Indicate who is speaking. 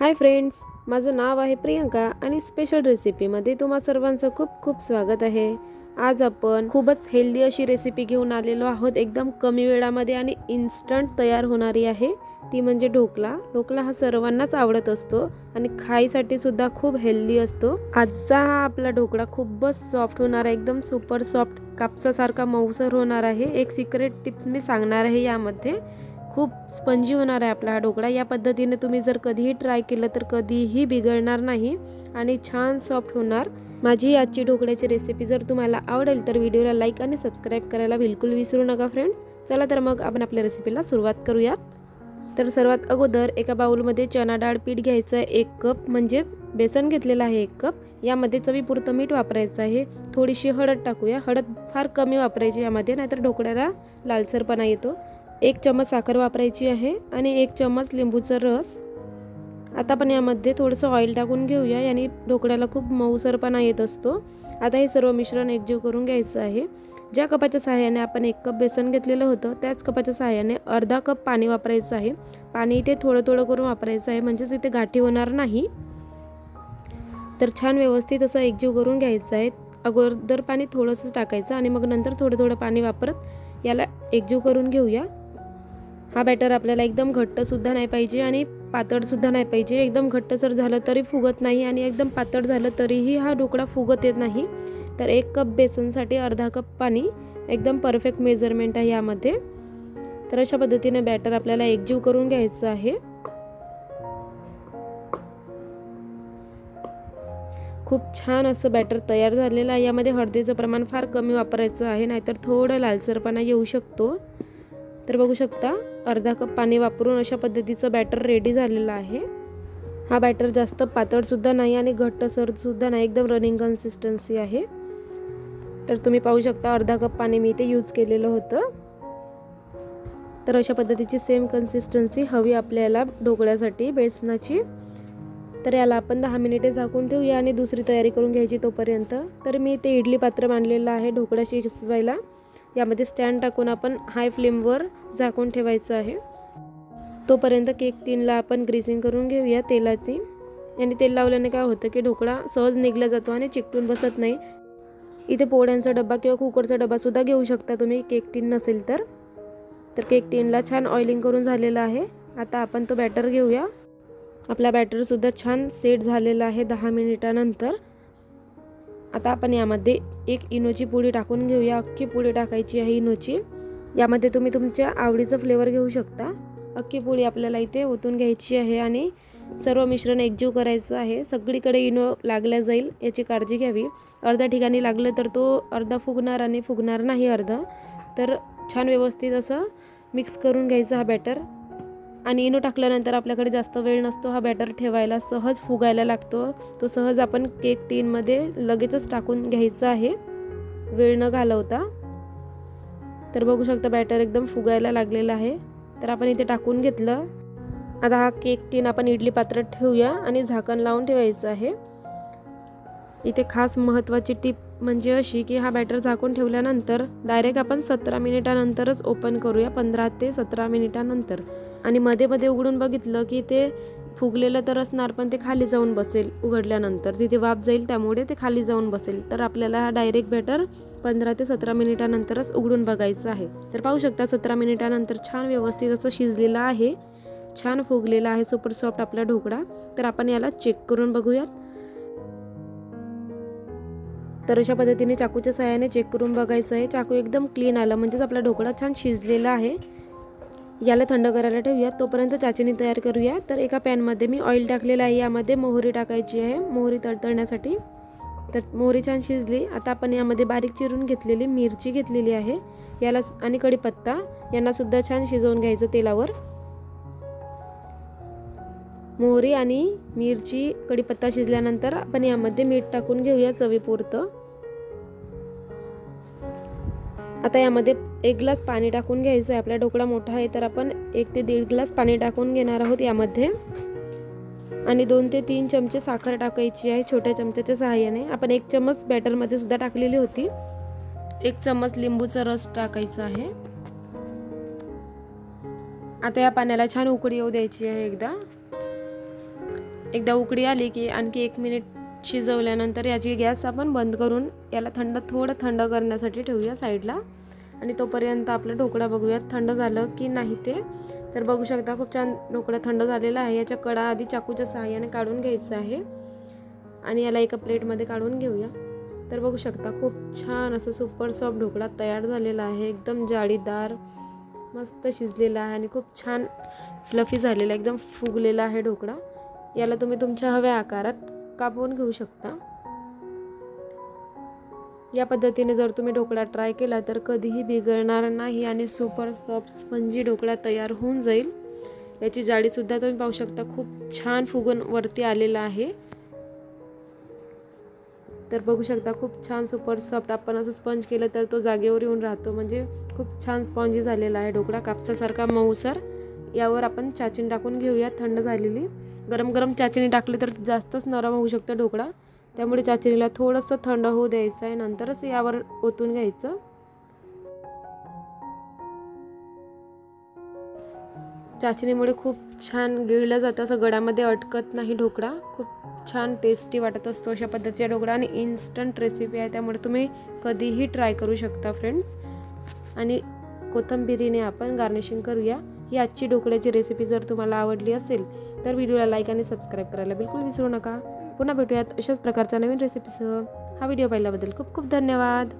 Speaker 1: Hi friends, माझं नाव आहे प्रियंका आणि स्पेशल रेसिपीमध्ये तुम्हा सर्वांचं खूप खूप स्वागत आहे। आज आपण खूपच हेल्दी अशी रेसिपी घेऊन आलेलो आहोत। एकदम कमी वेळामध्ये आणि इन्स्टंट तयार होणारी आहे, ती म्हणजे ढोकला। ढोकला हा सर्वांनाच आवडत असतो आणि खायसाठी सुद्धा खूप हेल्दी असतो। आजचा हा आपला ढोकळा खूपच सॉफ्ट होणार आहे, एकदम सुपर सॉफ्ट, कापसासारखा मउसर होणार आहे। एक सिक्रेट टिप्स मी सांगणार आहे यामध्ये, खूप स्पंजी होणार आहे आपला हा ढोकळा। या पद्धतीने तुम्ही जर कधीही ट्राय केलं तर कधीही बिघडणार नाही आणि छान सॉफ्ट होणार। माझी आजची ढोकळ्याची रेसिपी जर तुम्हाला आवडेल तर व्हिडिओला लाईक आणि सबस्क्राइब करायला बिलकुल विसरू नका फ्रेंड्स। चला तर मग आपण आपल्या रेसिपीला सुरुवात करूयात। तर सर्वात अगोदर एका बाउलमध्ये चना डाळ पीठ घ्यायचं आहे 1 कप, म्हणजेच बेसन घेतलेला आहे 1 कप। यामध्ये चवीपुरतं मीठ वापरायचं आहे, थोडीशी हळद टाकूया। हळद फार कमी वापरायची यामध्ये, नाहीतर ढोकळ्याला लालसरपणा येतो। 1 चम्मच साखर वापरायची आहे आणि 1 चम्मच लिंबूचा रस। आता आपण यामध्ये थोडंसं ऑइल टाकून घेऊया, यानी ढोकळ्याला खूप मऊसरपणा येत असतो। आता हे सर्व मिश्रण एकजीव करून घ्यायचं आहे। ज्या कपाच्या सहाय्याने आपण 1 कप बेसन घेतलेलं होतं, त्याच कपाच्या सहाय्याने अर्धा कप पाणी वापरायचं आहे। पाणी इथे थोडं थोडं करून वापरायचं आहे, म्हणजेच इथे गाठी होणार नाही। तर छान व्यवस्थित असं एकजीव करून घ्यायचं आहे। अगोदर पाणी थोडंसं टाकायचं आणि मग नंतर थोडं थोडं पाणी वापरत याला एकजीव करून घेऊया। हा बॅटर आपल्याला एकदम घट्ट सुद्धा नाही पाहिजे आणि पातळ सुद्धा नाही पाहिजे। एकदम घट्टसर झालं तरी फुगत नाही आणि एकदम पातळ झालं तरीही हा ढोकळा फुगत येत नाही। तर 1 कप बेसनसाठी अर्धा कप पाणी एकदम परफेक्ट मेजरमेंट आहे यामध्ये। तर अशा पद्धतीने बॅटर आपल्याला एकजीव करून घ्यायचं आहे। खूप छान असं बॅटर तयार झालेलं आहे। यामध्ये हळदीचं प्रमाण फार कमी वापरायचं आहे, नाहीतर थोडं लालसरपणा येऊ शकतो। तर बघू शकता, अर्धा कप पाणी वापरून अशा पद्धतीचं बॅटर रेडी झालेलं आहे। हा बॅटर जास्त पातळ सुद्धा नाही आणि घट्टसर सुद्धा नाही, एकदम रनिंग कन्सिस्टन्सी आहे। तर तुम्ही पाहू शकता, अर्धा कप पाणी मी इथे यूज केलेलं होतं। तर अशा पद्धतीची सेम कन्सिस्टन्सी हवी आपल्याला ढोकळ्यासाठी बेसनाची। तर याला आपण 10 मिनिटे झाकून ठेवूया आणि दुसरी तयारी करून घ्यायची तोपर्यंत। तर मी इथे इडली पात्र मांडलेलं आहे ढोकळा शिजवायला। यामध्ये स्टँड टाकून आपण हाय फ्लेमवर झाकून ठेवायचं आहे। तोपर्यंत केक टिनला आपण ग्रीसिंग करून घेऊया तेलाची। आणि तेल लावल्याने काय होतं की ढोकळा सहज निघला जातो आणि चिकटून बसत नाही। इथे पोळ्यांचा डब्बा किंवा कुकरचा डब्बा सुद्धा घेऊ शकता तुम्ही, केक टिन नसेल तर। तर केक टिनला छान ऑइलिंग करून झालेलं आहे। आता आपण तो बॅटर घेऊया। आपला बॅटर सुद्धा छान सेट झालेला आहे 10 मिनिटानंतर। आता आपण यामध्ये 1 इनोची पुडी टाकून घेऊया। अख्खी पुडी टाकायची आहे इनोची। यामध्ये तुम्ही तुमच्या आवडीचं फ्लेवर घेऊ शकता। अख्खी पुडी आपल्याला इथे ओतून घ्यायची आहे आणि सर्व मिश्रण एकजीव करायचं आहे। सगळीकडे इनो लागल्या जाईल याची काळजी घ्यावी। अर्ध्या ठिकाणी लागलं तर तो अर्धा फुगणार आणि फुगणार नाही अर्धा। तर छान व्यवस्थित असं मिक्स करून घ्यायचं हा बॅटर। आणि इनो टाकल्यानंतर आपल्याकडे जास्त वेळ नसतो हा बॅटर ठेवायला, सहज फुगायला लागतो। तो सहज आपण केक टिनमध्ये लगेचच टाकून घ्यायचा आहे, वेळ न घालवता। तर बघू शकता, बॅटर एकदम फुगायला लागलेला आहे। तर आपण इथे टाकून घेतलं। आता हा केक टिन आपण इडली पात्रात ठेवूया आणि झाकण लावून ठेवायचं आहे। इथे खास महत्त्वाची टिप म्हणजे अशी की हा बॅटर झाकून ठेवल्यानंतर डायरेक्ट आपण 17 मिनिटानंतरच ओपन करूया, 15 ते 17 मिनिटानंतर। आणि मध्ये मध्ये उघडून बघितलं की ते फुगलेलं तर असणार, पण ते खाली जाऊन बसेल उघडल्यानंतर, तिथे वाफ जाईल, त्यामुळे ते खाली जाऊन बसेल। तर आपल्याला हा डायरेक्ट बॅटर 15 ते 17 मिनिटानंतरच उघडून बघायचं आहे। तर पाहू शकता, 17 मिनिटानंतर छान व्यवस्थित असं शिजलेलं आहे, छान फुगलेला आहे सुपर सॉफ्ट आपला ढोकळा। तर आपण याला चेक करून बघूयात। तर अशा पद्धतीने चाकूच्या सहाय्याने चेक करून बघायचं आहे। चाकू एकदम क्लीन आलं म्हणजेच आपला ढोकळा छान शिजलेला आहे। याला थंड करायला ठेवूया, तोपर्यंत चाचणी तयार करूया। तर एका पॅनमध्ये मी ऑइल टाकलेलं आहे, यामध्ये मोहरी टाकायची आहे, मोहरी तडतडण्यासाठी। तर मोहरी छान शिजली। आता आपण यामध्ये बारीक चिरून घेतलेली मिरची घेतलेली आहे, याला आणि कढीपत्ता यांना सुद्धा छान शिजवून घ्यायचं तेलावर। मोहरी आणि मिरची, कढीपत्ता शिजल्यानंतर आपण यामध्ये मीठ टाकून घेऊया चवीपुरतं। आता यामध्ये 1 ग्लास पाणी टाकून घ्यायचं आहे। आपला ढोकळा मोठा आहे तर आपण 1 ते 1.5 ग्लास पाणी टाकून घेणार आहोत यामध्ये। आणि 2 ते 3 चमचे साखर टाकायची आहे छोट्या चमच्याच्या सहाय्याने। आपण 1 चम्मच बॅटरमध्ये सुद्धा टाकलेली होती। 1 चम्मच लिंबूचा रस टाकायचा आहे। आता या पाण्याला छान उकळी येऊ द्यायची आहे एकदा। एकदा उकळी आली की आणखी 1 मिनिट शिजवल्यानंतर याची गॅस आपण बंद करून याला थोडं थंड करण्यासाठी ठेवूया साईडला. आणि तोपर्यंत आपला ढोकळा बघूयात थंड झालं की नाही ते. तर बघू शकता खूप छान ढोकळा थंड झालेला आहे. याच्या कडा आधी चाकूच्या सहाय्याने काढून घ्यायचं आहे आणि याला एका प्लेटमध्ये काढून घेऊया. तर बघू शकता खूप छान असं सुपर सॉफ्ट ढोकळा तयार झालेला आहे. एकदम जाळीदार मस्त शिजलेला आहे आणि खूप छान फ्लफी झालेला, एकदम फुगलेला आहे ढोकळा. याला तुम्ही तुमच्या हव्या आकारात कापून घेऊ शकता. या पद्धतीने जर तुम्ही ढोकळा ट्राय केला तर कधीही बिघडणार नाही आणि सुपर सॉफ्ट स्पंजी ढोकळा तयार होऊन जाईल. याची जाडीसुद्धा तुम्ही पाहू शकता, खूप छान फुगून वरती आलेला आहे. तर बघू शकता खूप छान सुपर सॉफ्ट. आपण असं स्पंज केलं तर तो जागेवर येऊन राहतो, म्हणजे खूप छान स्पॉन्जी झालेला आहे ढोकळा, कापसासारखा मऊसर. यावर आपण चाचणी टाकून घेऊया थंड झालेली. गरम गरम चाचणी टाकली तर जास्तच नरम होऊ शकतो ढोकळा, त्यामुळे चाचणीला थोडंसं थंड होऊ द्यायचं आहे, नंतरच यावर ओतून घ्यायचं. चाचणीमुळे खूप छान गिळलं जातं, असं गळ्यामध्ये अटकत नाही ढोकळा. खूप छान टेस्टी वाटत असतो अशा पद्धतीचा ढोकळा आणि इन्स्टंट रेसिपी आहे, त्यामुळे तुम्ही कधीही ट्राय करू शकता फ्रेंड्स. आणि कोथिंबीरीने आपण गार्निशिंग करूया. ही आजची ढोकळ्याची रेसिपी जर तुम्हाला आवडली असेल तर व्हिडिओला लाईक आणि सबस्क्राईब करायला बिलकुल विसरू नका. पुन्हा भेटूयात अशाच प्रकारच्या नवीन रेसिपीसह. हा व्हिडिओ पाहिल्याबद्दल खूप खूप धन्यवाद.